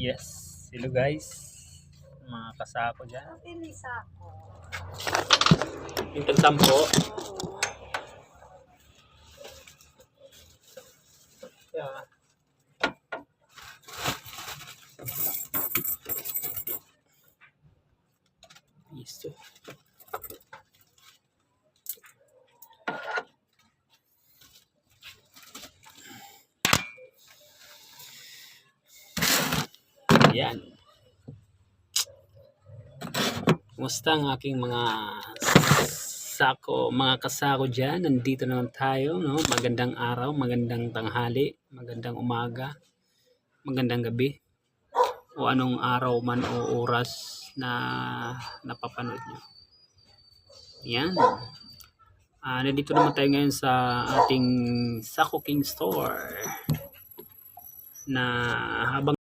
Yes, hello guys, mga kasako dyan. Yung tagtampo. Yeah. Listo. Yan. Kumusta ang aking mga kasako dyan? Nandito naman tayo, no? Magandang araw, magandang tanghali, magandang umaga, magandang gabi, o anong araw man o oras na napapanood nyo. Yan. Nandito naman tayo ngayon sa ating Sako King Store na habang